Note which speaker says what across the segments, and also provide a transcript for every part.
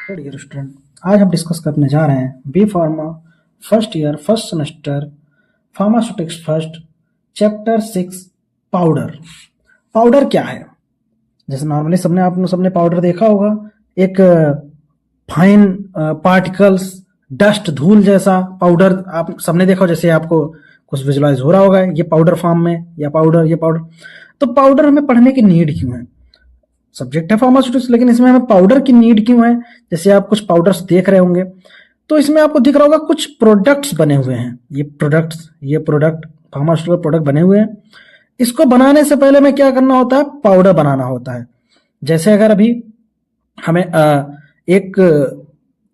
Speaker 1: Dear student, आज हम discuss करने जा रहे हैं B pharma first year first semester pharmaceutics first chapter 6 powder. Powder क्या है? जैसे नॉर्मली सबने पाउडर देखा होगा, एक फाइन पार्टिकल्स, डस्ट, धूल जैसा पाउडर आप सबने देखा हो। जैसे आपको कुछ विजुलाइज हो रहा होगा, ये पाउडर फॉर्म में या पाउडर, ये पाउडर। तो पाउडर हमें पढ़ने की नीड क्यों है? सब्जेक्ट है फार्मास्यूटिक्स, लेकिन इसमें हमें पाउडर की नीड क्यों है? जैसे आप कुछ पाउडर्स देख रहे होंगे तो इसमें आपको दिख रहा होगा कुछ प्रोडक्ट्स बने हुए हैं। ये प्रोडक्ट फार्मास्यूटिकल प्रोडक्ट बने हुए हैं। इसको बनाने से पहले में क्या करना होता है? पाउडर बनाना होता है। जैसे अगर अभी हमें एक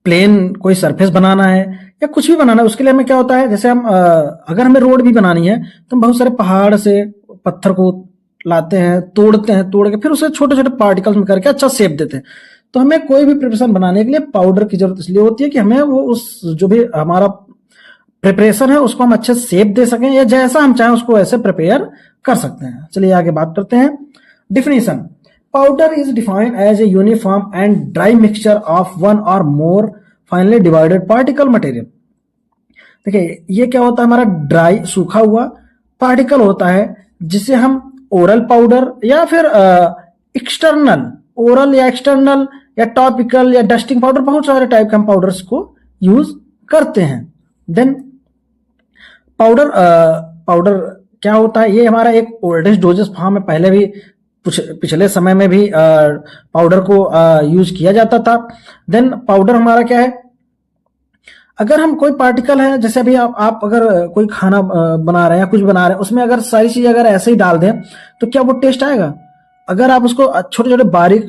Speaker 1: प्लेन कोई सरफेस बनाना है या कुछ भी बनाना है, उसके लिए हमें क्या होता है? जैसे हम अगर हमें रोड भी बनानी है तो हम बहुत सारे पहाड़ से पत्थर को लाते हैं, तोड़ते हैं, तोड़ के फिर उसे छोटे छोटे पार्टिकल्स में करके अच्छा शेप देते हैं। तो हमें कोई भी प्रिपरेशन बनाने के लिए पाउडर की जरूरत इसलिए होती है कि हमें वो उस जो भी हमारा प्रिपरेशन है उसको हम अच्छे शेप दे सकें, या जैसा हम चाहें उसको ऐसे प्रिपेयर कर सकते हैं। चलिए आगे बात करते हैं। Definition: powder is defined as a uniform and dry mixture of one or more finely divided particle material. देखिए, ये क्या होता है? हमारा ड्राई, सूखा हुआ पार्टिकल होता है जिसे हम ओरल पाउडर या फिर एक्सटर्नल, ओरल या एक्सटर्नल या टॉपिकल या डस्टिंग पाउडर, बहुत सारे टाइप के हम पाउडर्स को यूज करते हैं। देन पाउडर क्या होता है? ये हमारा एक ओल्डेस्ट डोजेस फॉर्म में पहले भी पिछले समय में भी पाउडर को यूज किया जाता था। देन पाउडर हमारा क्या है? अगर हम कोई पार्टिकल है, जैसे अभी आप अगर कोई खाना बना रहे हैं या कुछ बना रहे हैं, उसमें अगर सारी चीज अगर ऐसे ही डाल दें तो क्या वो टेस्ट आएगा? अगर आप उसको छोटे छोटे बारीक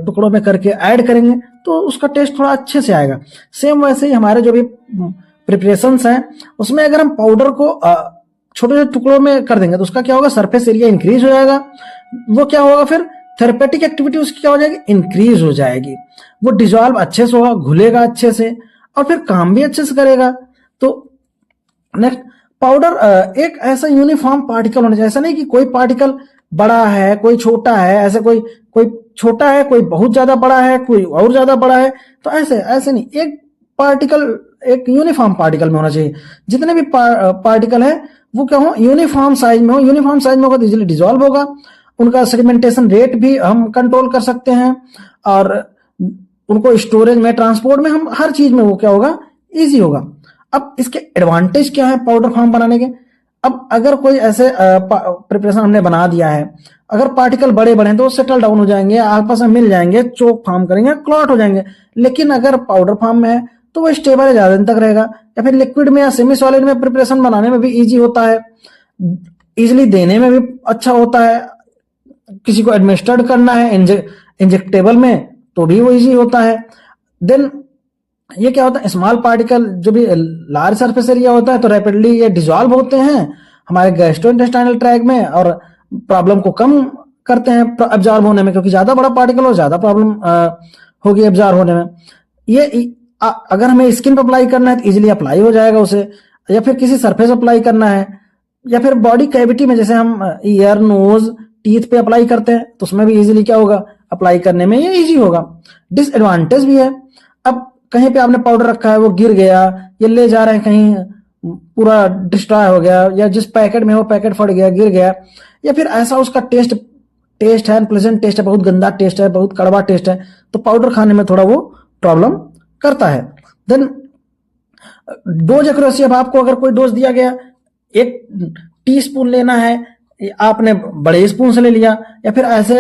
Speaker 1: टुकड़ों में करके ऐड करेंगे तो उसका टेस्ट थोड़ा अच्छे से आएगा। सेम वैसे ही हमारे जो भी प्रिपरेशंस हैं उसमें अगर हम पाउडर को छोटे छोटे टुकड़ों में कर देंगे तो उसका क्या होगा? सरफेस एरिया इंक्रीज हो जाएगा। वो क्या होगा? फिर थेरेपेटिक एक्टिविटी उसकी क्या हो जाएगी? इंक्रीज हो जाएगी। वो डिजॉल्व अच्छे से होगा, घुलेगा अच्छे से और फिर काम भी अच्छे से करेगा। तो नेक्स्ट, पाउडर एक ऐसा यूनिफॉर्म पार्टिकल होना चाहिए। ऐसा नहीं कि कोई पार्टिकल बड़ा है, कोई छोटा है, ऐसे कोई छोटा है, कोई बहुत ज्यादा बड़ा है, कोई और ज्यादा बड़ा है। तो ऐसे नहीं, एक पार्टिकल एक यूनिफॉर्म पार्टिकल में होना चाहिए। जितने भी पार्टिकल है वो क्या हो? यूनिफॉर्म साइज में हो। यूनिफॉर्म साइज में होगा तो इजिली डिजॉल्व होगा। उनका सेडिमेंटेशन रेट भी हम कंट्रोल कर सकते हैं और उनको स्टोरेज में, ट्रांसपोर्ट में, हम हर चीज में वो क्या होगा? इजी होगा। अब इसके एडवांटेज क्या है पाउडर फॉर्म बनाने के? अब अगर कोई ऐसे प्रिपरेशन हमने बना दिया है, अगर पार्टिकल बड़े बड़े हैं तो वो सेटल डाउन हो जाएंगे, आपस में मिल जाएंगे, चोक फॉर्म करेंगे, क्लॉट हो जाएंगे। लेकिन अगर पाउडर फॉर्म में है तो वो स्टेबल है, ज्यादा दिन तक रहेगा। या फिर लिक्विड में या सेमी सॉलिड में प्रिपरेशन बनाने में भी इजी होता है, इजिली देने में भी अच्छा होता है। किसी को एडमिनिस्टर्ड करना है इंजेक्टेबल में तो भी वो इजी होता है। देन ये क्या होता है? स्मॉल पार्टिकल जो भी लार्ज सरफेस एरिया होता है तो रैपिडली ये डिजॉल्व होते हैं हमारे गैस्ट्रोइंटेस्टाइनल ट्रैक में और प्रॉब्लम को कम करते हैं एब्जॉर्ब होने में, क्योंकि ज्यादा बड़ा पार्टिकल हो ज्यादा प्रॉब्लम होगी एब्जॉर्ब होने में। ये अगर हमें स्किन पर अप्लाई करना है तो इजीली अप्लाई हो जाएगा उसे, या फिर किसी सरफेस अप्लाई करना है, या फिर बॉडी कैविटी में, जैसे हम ईयर, नोज, टीथ पे अप्लाई करते हैं तो उसमें भी इजीली क्या होगा? अप्लाई करने में ये इजी होगा। डिसएडवांटेज भी है। अब कहीं पे आपने पाउडर रखा है, वो गिर गया, ये ले जा रहे हैं कहीं, पूरा डिस्ट्रॉय हो गया, या जिस पैकेट में वो पैकेट फट गया, गिर गया, या फिर ऐसा उसका टेस्ट है, प्लेजेंट टेस्ट है, बहुत गंदा टेस्ट है, बहुत कड़वा टेस्ट है, तो पाउडर खाने में थोड़ा वो प्रॉब्लम करता है। Then dose accuracy. अब आपको अगर कोई डोज दिया गया, 1 टीस्पून लेना है, आपने बड़े स्पून से ले लिया, या फिर ऐसे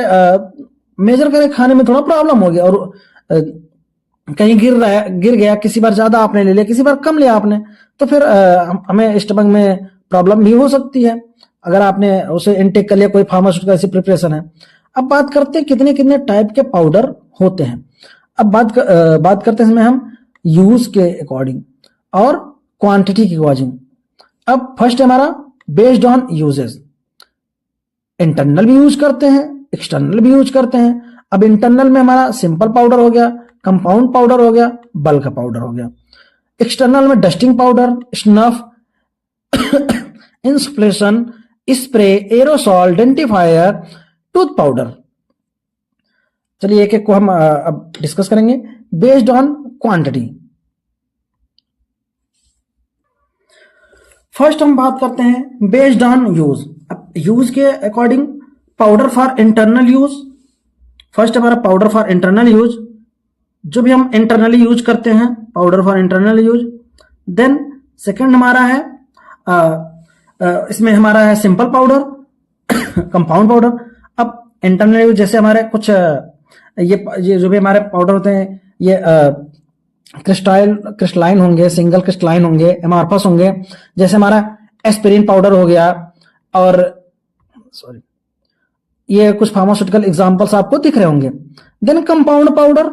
Speaker 1: मेजर करके खाने में थोड़ा प्रॉब्लम हो गया, और कहीं गिर गया, किसी बार ज्यादा आपने ले लिया, किसी बार कम लिया आपने, तो फिर हमें स्टमक में प्रॉब्लम भी हो सकती है अगर आपने उसे इनटेक कर लिया। कोई फार्मास्यूटिकल ऐसी प्रिपरेशन है। अब बात करते हैं कितने कितने टाइप के पाउडर होते हैं। अब बात करते हैं इसमें हम यूज के अकॉर्डिंग और क्वांटिटी के अकॉर्डिंग। अब फर्स्ट हमारा बेस्ड ऑन यूजेस। इंटरनल भी यूज करते हैं, एक्सटर्नल भी यूज करते हैं। अब इंटरनल में हमारा सिंपल पाउडर हो गया, कंपाउंड पाउडर हो गया, बल्क पाउडर हो गया। एक्सटर्नल में dusting powder, snuff, insufflation, spray, aerosol, dentifrice, tooth powder. चलिए एक एक को हम अब डिस्कस करेंगे। Based on quantity. फर्स्ट हम बात करते हैं बेस्ड ऑन यूज। अब यूज के according powder for internal use, first हमारा पाउडर फॉर इंटरनल यूज, जो भी हम इंटरनली यूज करते हैं powder for internal use. Then second हमारा है इसमें हमारा है सिंपल पाउडर, कंपाउंड पाउडर। अब इंटरनल यूज जैसे हमारे कुछ ये जो भी हमारे पाउडर होते हैं ये क्रिस्टलाइन होंगे, सिंगल क्रिस्टलाइन होंगे, एमार्फस होंगे, जैसे हमारा एस्पिरिन पाउडर हो गया। और सॉरी ये कुछ फार्मास्यूटिकल एग्जांपल्स आपको दिख रहे होंगे। Then compound powder,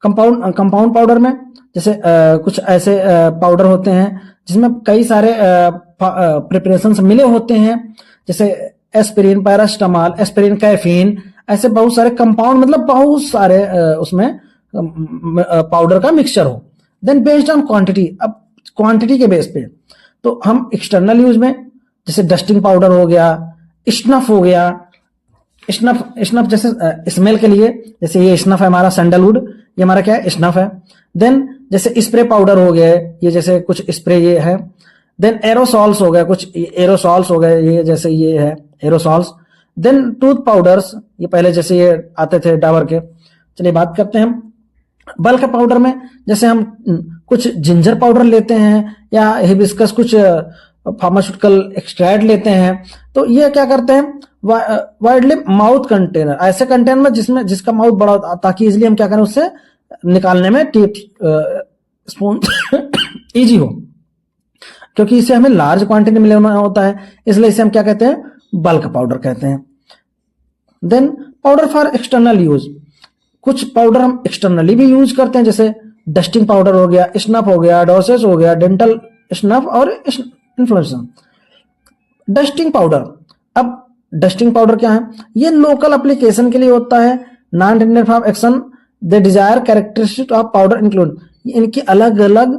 Speaker 1: compound powder में जैसे कुछ ऐसे पाउडर होते हैं जिसमें कई सारे प्रिपरेशंस मिले होते हैं, जैसे एस्पिरिन, पैरास्टामॉल, एस्पिरिन, कैफीन, ऐसे बहुत सारे कंपाउंड, मतलब बहुत सारे उसमें पाउडर का मिक्सचर हो। देन बेस्ड ऑन क्वांटिटी, अब क्वांटिटी के बेस पे तो हम एक्सटर्नल यूज में जैसे डस्टिंग पाउडर हो गया, स्नफ हो गया, स्नफ जैसे स्मेल के लिए, जैसे ये स्नफ है हमारा सैंडलवुड, ये हमारा क्या है स्नफ है। देन जैसे स्प्रे पाउडर हो गए, ये जैसे कुछ स्प्रे ये है। देन एरोसॉल्स हो गए, कुछ एरोसॉल्स हो गए, ये जैसे ये है एरोसॉल्स। देन टूथ पाउडर्स, ये पहले जैसे ये आते थे डाबर के। चलिए बात करते हैं हम बल्क पाउडर में, जैसे हम कुछ जिंजर पाउडर लेते हैं या हिबिस्कस कुछ फार्मास्यूटिकल एक्सट्रैक्ट लेते हैं, तो ये क्या करते हैं वाइडली माउथ कंटेनर, ऐसे कंटेनर में जिसमें जिसका माउथ बड़ा होता, ताकि इजिली हम क्या करें उससे निकालने में टीथ स्पून इजी हो, क्योंकि इसे हमें लार्ज क्वांटिटी में लेना होता है, इसलिए इसे हम क्या कहते हैं बल्क पाउडर कहते हैं। Then powder for external use, कुछ पाउडर हम एक्सटर्नली भी यूज करते हैं, जैसे डस्टिंग पाउडर हो गया, स्नफ हो गया, डोसेस हो गया, डेंटल स्नफ और इन्फ्लुएंसन। डस्टिंग पाउडर, अब डस्टिंग पाउडर क्या है, ये लोकल एप्लीकेशन के लिए होता है, non tender for action, the desire characteristic of powder include, इनकी अलग अलग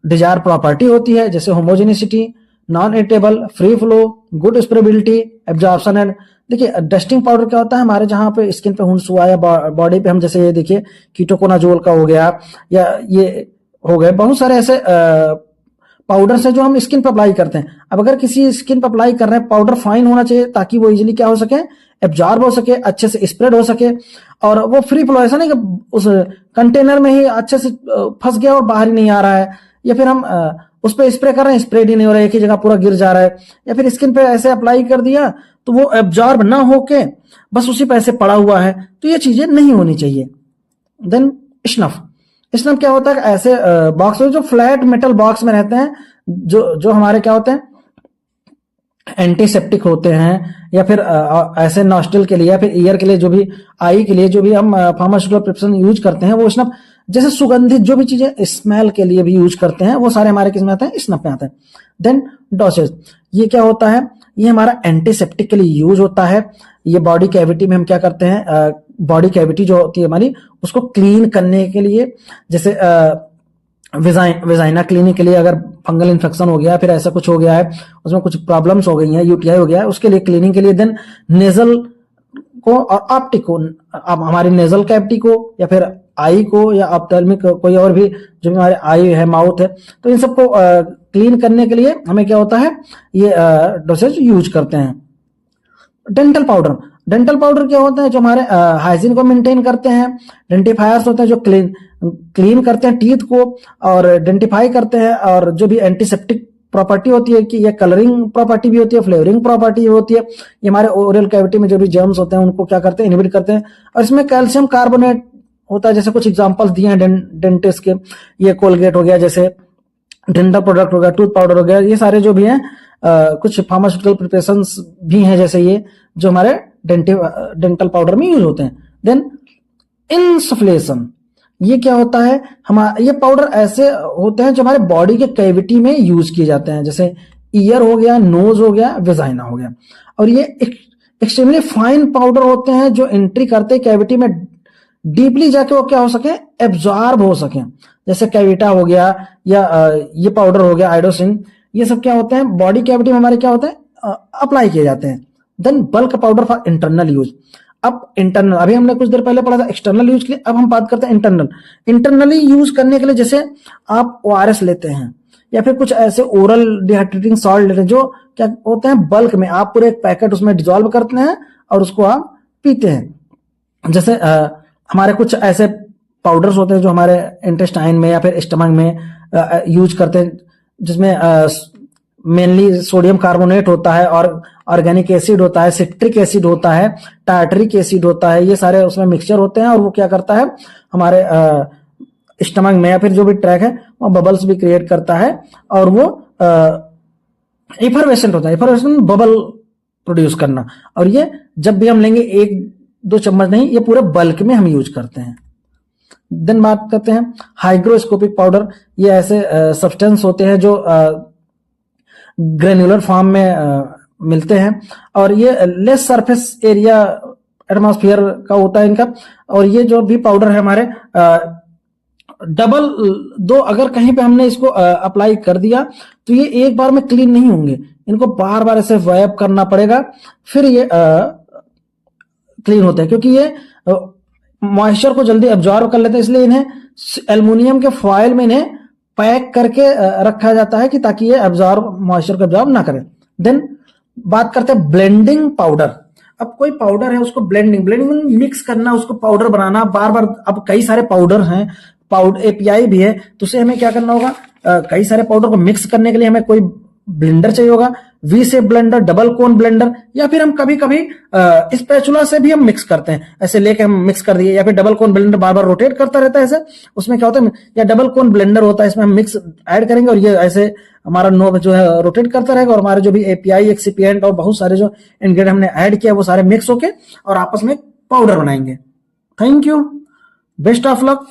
Speaker 1: डिजायर प्रॉपर्टी होती है, जैसे homogeneity, non irritable, free flow, good spreadability, absorption. And देखिए डस्टिंग पाउडर क्या होता है, हमारे जहां पे स्किन पे हुंस हुआ या बॉडी पे हम जैसे ये देखिए कीटोकोनाजोल का हो गया या ये हो गए, बहुत सारे ऐसे पाउडर है जो हम स्किन पे अप्लाई करते हैं। अब अगर किसी स्किन पे अप्लाई कर रहे हैं, पाउडर फाइन होना चाहिए ताकि वो इजीली क्या हो सके, एब्जॉर्ब हो सके, अच्छे से स्प्रेड हो सके, और वो फ्री फ्लो, ऐसा नहीं कि उस कंटेनर में ही अच्छे से फंस गया और बाहर ही नहीं आ रहा है, या फिर हम उस पर स्प्रे कर रहे हैं, स्प्रेड ही नहीं हो रहा है, एक ही जगह पूरा गिर जा रहा है, या फिर स्किन पे ऐसे अप्लाई कर दिया तो वो एब्जॉर्ब ना होके बस उसी पे ऐसे पड़ा हुआ है, तो ये चीजें नहीं होनी चाहिए। देन स्नफ, स्नफ क्या होता है, ऐसे बॉक्स जो फ्लैट मेटल बॉक्स में रहते हैं, जो हमारे क्या होते हैं एंटीसेप्टिक होते हैं, या फिर ऐसे नॉस्ट्रल के लिए या फिर ईयर के लिए, जो भी आई के लिए जो भी हम फार्मास्यूटिकल प्रिपरेशन यूज करते हैं, वो स्नफ जैसे सुगंधित जो भी चीजें स्मेल के लिए भी यूज करते हैं, वो सारे हमारे किस में आते हैं, स्नफ में आते हैं। देन डोसेज, ये क्या होता है, ये हमारा एंटीसेप्टिक के लिए यूज होता है। ये बॉडी कैविटी में हम क्या करते हैं, बॉडी कैविटी जो होती है हमारी, उसको क्लीन करने के लिए, जैसे वेजाइना क्लीनिंग के लिए, अगर फंगल इन्फेक्शन हो गया, फिर ऐसा कुछ हो गया है, उसमें कुछ प्रॉब्लम्स हो गई हैं, यूटीआई हो गया है, उसके लिए क्लीनिंग के लिए। देन नेजल को और ऑप्टिक को, हमारी नेजल कैविटी को या फिर आई को या ऑप्थेल्मिक कोई और भी जो भी हमारे आई है, माउथ है, तो इन सबको क्लीन करने के लिए हमें क्या होता है, ये डोसेज यूज करते हैं। डेंटल पाउडर, डेंटल पाउडर क्या होता है, जो हमारे हाइजीन को मेंटेन करते हैं। डेंटिफायर्स होते हैं जो क्लीन करते हैं टीथ को और डेंटिफाई करते हैं, और जो भी एंटीसेप्टिक प्रॉपर्टी होती है कि ये कलरिंग प्रॉपर्टी भी होती है, फ्लेवरिंग प्रॉपर्टी होती है, ये हमारे ओरल कैविटी में जो भी जर्म्स होते हैं उनको क्या करते हैं, इनहिबिट करते हैं। और इसमें कैल्शियम कार्बोनेट होता है, जैसे कुछ एग्जांपल्स दिए हैं डेंटिस्ट के, ये कोलगेट हो गया, जैसे डेंटल प्रोडक्ट हो गया, टूथ पाउडर हो गया, ये सारे जो भी हैं कुछ फार्मास्यूटिकल प्रिपरेशंस भी हैं, जैसे ये जो हमारे डेंटल पाउडर में यूज होते हैं। देन इंसफ्लेशन, ये क्या होता है, ये पाउडर ऐसे होते हैं जो हमारे बॉडी के कैविटी में यूज किए जाते हैं, जैसे ईयर हो गया, नोज हो गया, वेजाइना हो गया, और ये एक्सट्रीमली फाइन पाउडर होते हैं जो एंट्री करते कैविटी में डीपली जाके वो क्या हो सके, एब्जॉर्ब हो सके, जैसे कैविटा हो गया या ये पाउडर हो गया आइडोसिन, ये सब क्या होते हैं बॉडी कैविटी में हमारे क्या होते हैं, अप्लाई किए जाते हैं। Then bulk powder for internal use, अब इंटरनल, अभी हमने कुछ देर पहले पढ़ा था एक्सटर्नल यूज के लिए, अब हम बात करते हैं इंटरनल। इंटरनली यूज करने के लिए जैसे आप ORS लेते हैं या फिर कुछ ऐसे ओरल डिहाइड्रेटिंग सॉल्ट लेते हैं जो क्या होते हैं बल्क में, आप पूरे एक पैकेट उसमें डिजोल्व करते हैं और उसको आप पीते हैं। जैसे हमारे कुछ ऐसे पाउडर्स होते हैं जो हमारे इंटेस्टाइन में या फिर स्टमक में यूज करते हैं, जिसमें मेनली सोडियम कार्बोनेट होता है और ऑर्गेनिक एसिड होता है, सिट्रिक एसिड होता है, टार्टरिक एसिड होता है, ये सारे उसमें मिक्सचर होते हैं और वो क्या करता है हमारे स्टमक में या फिर जो भी ट्रैक है वो बबल्स भी क्रिएट करता है और वो इफरवेसेंट होता है, इफरवेसेंट बबल प्रोड्यूस करना। और ये जब भी हम लेंगे 1-2 चम्मच नहीं, ये पूरे बल्क में हम यूज करते हैं। देन बात करते हैं हाइग्रोस्कोपिक पाउडर। ये ऐसे सब्सटेंस होते हैं जो ग्रेन्युलर फॉर्म में मिलते हैं और ये लेस सरफेस एरिया एटमॉस्फेयर का होता है इनका। और ये जो भी पाउडर है हमारे डबल दो, अगर कहीं पे हमने इसको अप्लाई कर दिया तो ये एक बार में क्लीन नहीं होंगे, इनको बार बार ऐसे वाइप करना पड़ेगा फिर ये क्लीन होते हैं, क्योंकि ये मॉइस्चर को जल्दी एब्जॉर्ब कर लेते हैं, इसलिए इन्हें एल्युमिनियम के फॉयल में इन्हें पैक करके रखा जाता है कि ताकि ये एब्जॉर्ब मॉइस्चर को एब्जॉर्ब ना करें। देन बात करते हैं ब्लेंडिंग पाउडर। अब कोई पाउडर है उसको ब्लेंडिंग मिक्स करना, उसको पाउडर बनाना बार बार। अब कई सारे पाउडर हैं, पाउडर API भी है, तो उसे हमें क्या करना होगा, कई सारे पाउडर को मिक्स करने के लिए हमें कोई ब्लेंडर चाहिए होगा, वी शेप ब्लेंडर, डबल कोन ब्लेंडर, या फिर हम कभी कभी स्पैचुला से भी हम मिक्स करते हैं, ऐसे लेके हम मिक्स कर दिए, या फिर डबल कोन ब्लेंडर बार बार रोटेट करता रहता है ऐसे, उसमें क्या होता है, या डबल कोन ब्लेंडर होता है, इसमें हम मिक्स ऐड करेंगे और ये ऐसे हमारा नोब जो है रोटेट करता रहेगा और हमारे जो भी API एक्सिपिएंट और बहुत सारे जो इंग्रेडिएंट हमने ऐड किया वो सारे मिक्स होके और आपस में पाउडर बनाएंगे। Thank you, best of luck.